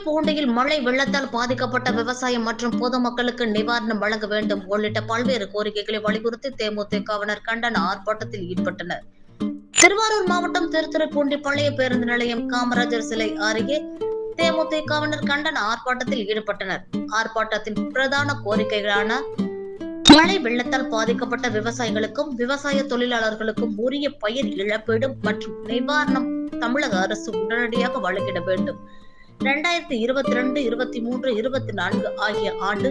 திருத்துறைப்பூண்டியில் மழை வெள்ளத்தால் பாதிக்கப்பட்ட விவசாயம் மற்றும் பொதுமக்களுக்கு நிவாரணம் வழங்க வேண்டும் உள்ளிட்ட பல்வேறு கோரிக்கைகளை வலியுறுத்தி தேமுதிகவினர் கண்டன ஆர்ப்பாட்டத்தில் ஈடுபட்டனர். திருவாரூர் மாவட்டம் திருத்துறைப்பூண்டி பழைய பேருந்து நிலையம் காமராஜர் சிலை அருகே தேமுதிகவினர் கண்டன ஆர்ப்பாட்டத்தில் ஈடுபட்டனர். ஆர்ப்பாட்டத்தின் பிரதான கோரிக்கைகளான மழை வெள்ளத்தால் பாதிக்கப்பட்ட விவசாயிகளுக்கும் விவசாய தொழிலாளர்களுக்கும் உரிய பயிர் இழப்பீடு மற்றும் நிவாரணம் தமிழக அரசு உடனடியாக வழங்கிட வேண்டும். 2022, 23, 24 ஆகிய ஆண்டு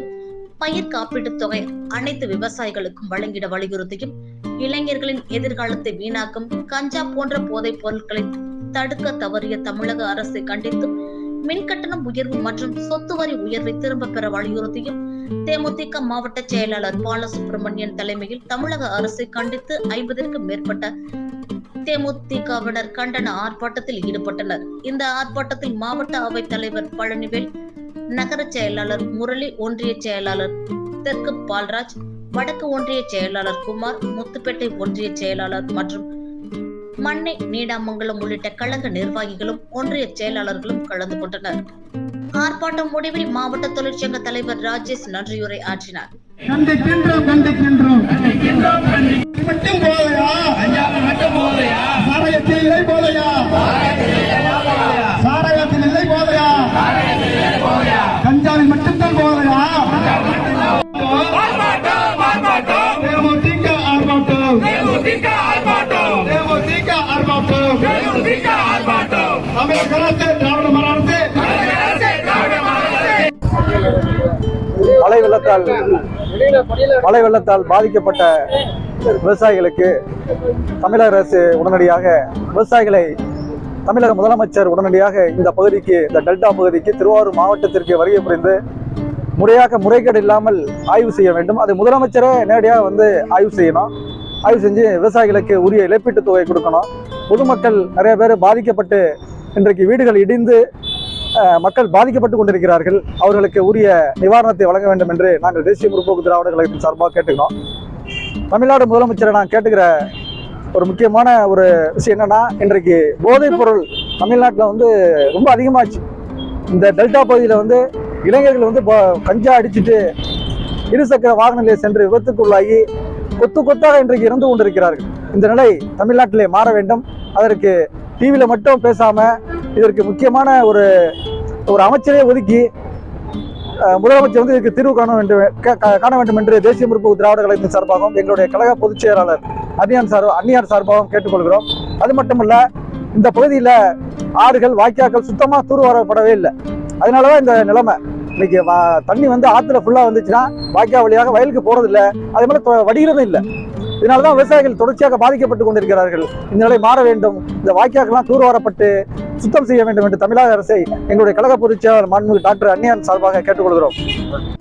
பயிர் காப்பீட்டுத் தொகை அனைத்து விவசாயிகளுக்கும் வழங்கிட வலியுறுத்தியும், இளைஞர்களின் எதிர்காலத்தை வீணாக்கும் கஞ்சா போன்ற போதைப் பொருட்களை தடுக்க தவறிய தமிழக அரசை கண்டித்தும், மின்கட்டணம் உயர்வு மற்றும் சொத்து வரி உயர்வை திரும்ப பெற வலியுறுத்தியும் தேமுதிக மாவட்ட செயலாளர் பாலசுப்ரமணியன் தலைமையில் தமிழக அரசை கண்டித்து 50க்கும் மேற்பட்ட தேமுதிகவினர் கண்டன ஆர்ப்பாட்டத்தில் ஈடுபட்டனர். இந்த ஆர்ப்பாட்டத்தில் மாவட்ட அவைத் தலைவர் பழனிவேல், நகர செயலாளர் முரளி, ஒன்றிய செயலாளர் தெற்கு பால்ராஜ், வடக்கு ஒன்றிய செயலாளர் குமார், முத்துப்பேட்டை ஒன்றிய செயலாளர் மற்றும் மண்ணை நீடாமங்கலம் உள்ளிட்ட கழக நிர்வாகிகளும் ஒன்றிய செயலாளர்களும் கலந்து கொண்டனர். ஆர்ப்பாட்டம் முடிவில் மாவட்ட தொழிற்சங்க தலைவர் ராஜேஷ் நன்றியுரை ஆற்றினார். கஞ்சாவில் மட்டும்தான் போதையா? மழை வெள்ளத்தால் பாதிக்கப்பட்ட விவசாயிகளுக்கு தமிழக அரசு உடனடியாக விவசாயிகளை தமிழக முதலமைச்சர் உடனடியாக இந்த பகுதிக்கு, இந்த டெல்டா பகுதிக்கு, திருவாரூர் மாவட்டத்திற்கு வருகை புரிந்து முறைகேடு இல்லாமல் ஆய்வு செய்ய வேண்டும். அது முதலமைச்சரே நேரடியாக வந்து ஆய்வு செய்யணும். ஆய்வு செஞ்சு விவசாயிகளுக்கு உரிய இழப்பீட்டுத் தொகை கொடுக்கணும். பொதுமக்கள் நிறைய பேர் பாதிக்கப்பட்டு இன்றைக்கு வீடுகள் இடிந்து மக்கள் பாதிக்கப்பட்டு கொண்டிருக்கிறார்கள். அவர்களுக்கு உரிய நிவாரணத்தை வழங்க வேண்டும் என்று நாங்கள் தேசிய முற்போக்கு திராவிடர் கழகத்தின் சார்பாக கேட்டுக்கிறோம். தமிழ்நாடு முதலமைச்சரை நான் கேட்டுக்கிற ஒரு முக்கியமான ஒரு விஷயம் என்னன்னா, இன்றைக்கு போதைப் பொருள் தமிழ்நாட்டில் வந்து ரொம்ப அதிகமாச்சு. இந்த டெல்டா பகுதியில் வந்து இளைஞர்கள் வந்து கஞ்சா அடிச்சுட்டு இருசக்கர வாகனங்களில் சென்று விபத்துக்குள்ளாகி கொத்தாக இன்றைக்கு இறந்து கொண்டிருக்கிறார்கள். இந்த நிலை தமிழ்நாட்டிலே மாற வேண்டும். அதற்கு டிவியில் மட்டும் பேசாம இதற்கு முக்கியமான ஒரு அமைச்சரை ஒதுக்கி முதலமைச்சர் வந்து இதற்கு தீர்வு காண வேண்டும் என்று தேசிய முற்போக்கு திராவிட கழகத்தின் சார்பாகவும் எங்களுடைய கழக பொதுச் செயலாளர் அந்நியார் சார்பாகவும் கேட்டுக்கொள்கிறோம். அது மட்டுமல்ல, இந்த பகுதியில் ஆறுகள், வாய்க்காக்கள் சுத்தமாக தூர்வாரப்படவே இல்லை. அதனாலதான் இந்த நிலைமை. இன்னைக்கு தண்ணி வந்து ஆத்துல ஃபுல்லா வந்துச்சுன்னா வாய்க்கா வழியாக வயலுக்கு போறது இல்லை, அதே மாதிரி வடிகிறதும் இல்லை. இதனாலதான் விவசாயிகள் தொடர்ச்சியாக பாதிக்கப்பட்டு கொண்டிருக்கிறார்கள். இந்த நிலை மாற வேண்டும். இந்த வாய்க்காக்கெல்லாம் தூர்வாரப்பட்டு சுத்தம் செய்ய வேண்டும் என்று தமிழக அரசை எங்களுடைய கழக பொதுச் செயலாளர் மாண்புமிகு டாக்டர் அந்நியார் சார்பாக கேட்டுக்கொள்கிறோம்.